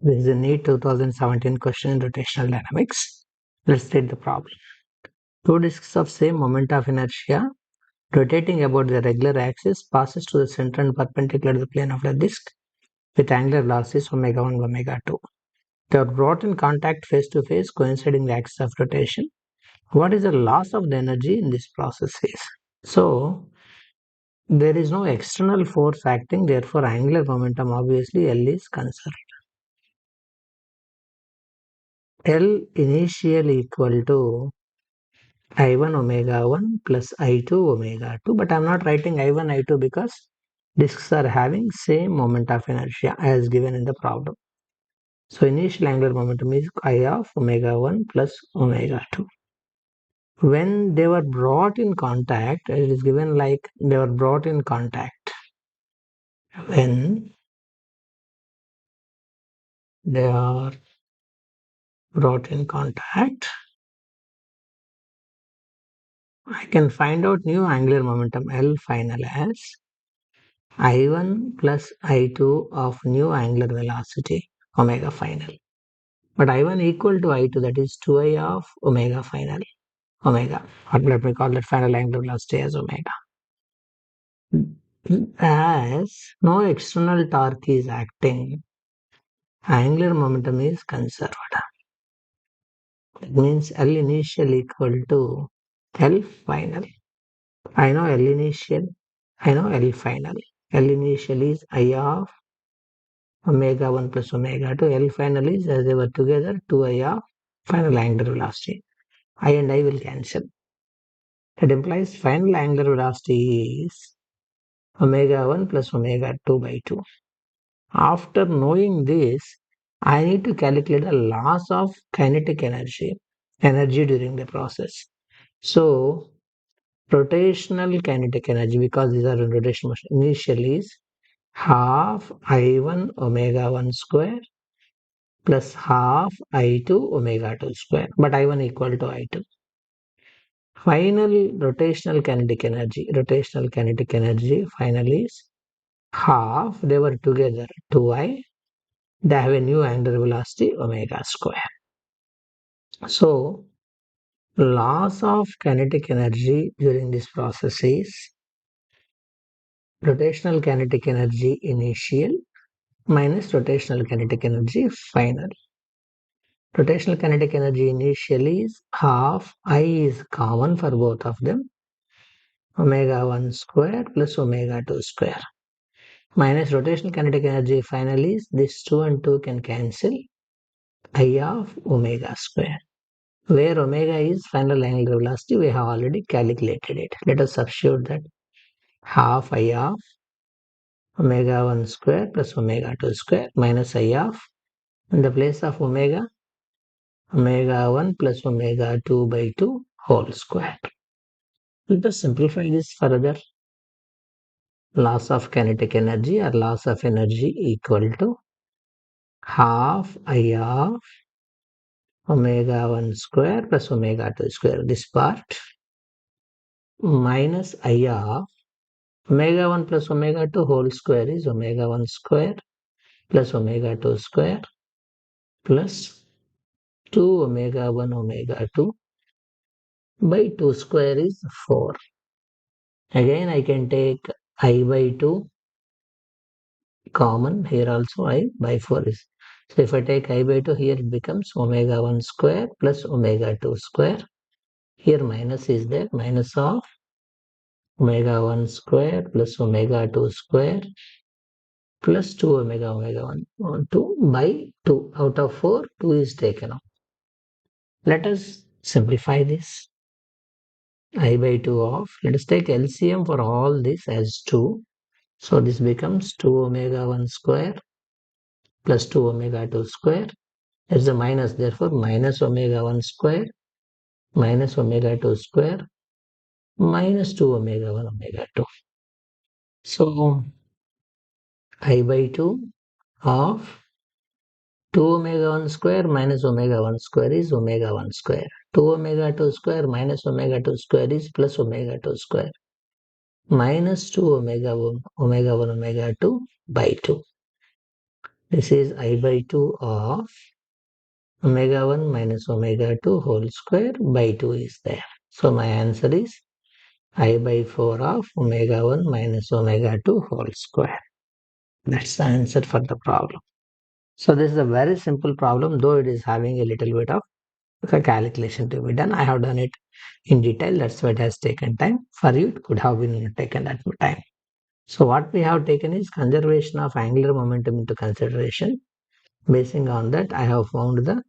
This is a NEET 2017 question in rotational dynamics. Let's read the problem. Two disks of same moment of inertia rotating about the regular axis passes to the center and perpendicular to the plane of the disk with angular velocities omega 1 and omega 2. They are brought in contact face to face coinciding the axis of rotation. What is the loss of the energy in this process is? So, there is no external force acting, therefore angular momentum obviously L is conserved. L initial equal to I1 omega 1 plus I2 omega 2, but I'm not writing I1 I2 because disks are having same moment of inertia as given in the problem. So initial angular momentum is I of omega 1 plus omega 2. When they were brought in contact, it is given like they were brought in contact. When they are brought in contact, I can find out new angular momentum L final as I1 plus I2 of new angular velocity omega final. But I1 equal to I2, that is 2I of omega final. Omega, or let me call that final angular velocity as omega. As no external torque is acting, angular momentum is conserved. That means L initial equal to L final. I know L initial, I know L final. L initial is I of omega 1 plus omega 2. L final is, as they were together, 2I of final angular velocity. I and I will cancel. That implies final angular velocity is omega 1 plus omega 2 by 2. After knowing this, I need to calculate the loss of kinetic energy during the process. So, rotational kinetic energy, because these are in rotational motion, initially is half I1 omega 1 square plus half I2 omega 2 square, but I1 equal to I2. Final rotational kinetic energy finally is half, they were together 2I, they have a new angular velocity omega square. So, loss of kinetic energy during this process is rotational kinetic energy initial minus rotational kinetic energy final. Rotational kinetic energy initial is half, I is common for both of them, omega 1 square plus omega 2 square, minus rotational kinetic energy final is this 2 and 2 can cancel, I of omega square. Where omega is final angular velocity, we have already calculated it. Let us substitute that half I of omega 1 square plus omega 2 square minus I of, in the place of omega 1 plus omega 2 by 2 whole square. Let us simplify this further. Loss of kinetic energy or loss of energy equal to half I of omega 1 square plus omega 2 square, this part, minus I of omega 1 plus omega 2 whole square is omega 1 square plus omega 2 square plus 2 omega 1 omega 2 by 2 square is 4. Again I can take I by 2 common, here also I by 4 is. So if I take I by 2 here, it becomes omega 1 square plus omega 2 square. Here minus is there, minus of omega 1 square plus omega 2 square plus 2 omega 1 2 by 2. Out of 4, 2 is taken off. Let us simplify this. I by 2 of, let us take LCM for all this as 2. So this becomes 2 omega 1 square plus 2 omega 2 square. There's a minus, therefore minus omega 1 square minus omega 2 square minus 2 omega 1 omega 2. So I by 2 of 2 omega 1 square minus omega 1 square is omega 1 square. 2 omega 2 square minus omega 2 square is plus omega 2 square minus 2 omega 1 omega 2 by 2. This is I by 2 of omega 1 minus omega 2 whole square by 2 is there. So my answer is I by 4 of omega 1 minus omega 2 whole square. That's the answer for the problem. So this is a very simple problem, though it is having a little bit of a calculation to be done. I have done it in detail. That's why it has taken time. For you, it could have been taken that time. So what we have taken is conservation of angular momentum into consideration. Basing on that, I have found the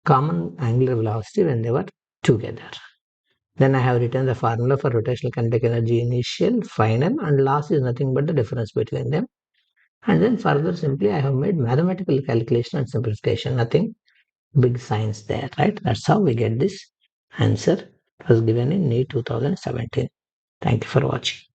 common angular velocity when they were together. Then I have written the formula for rotational kinetic energy initial, final, and last is nothing but the difference between them. And then further simply I have made mathematical calculation and simplification. Nothing big science there, right? That's how we get this answer. It was given in NEET 2017. Thank you for watching.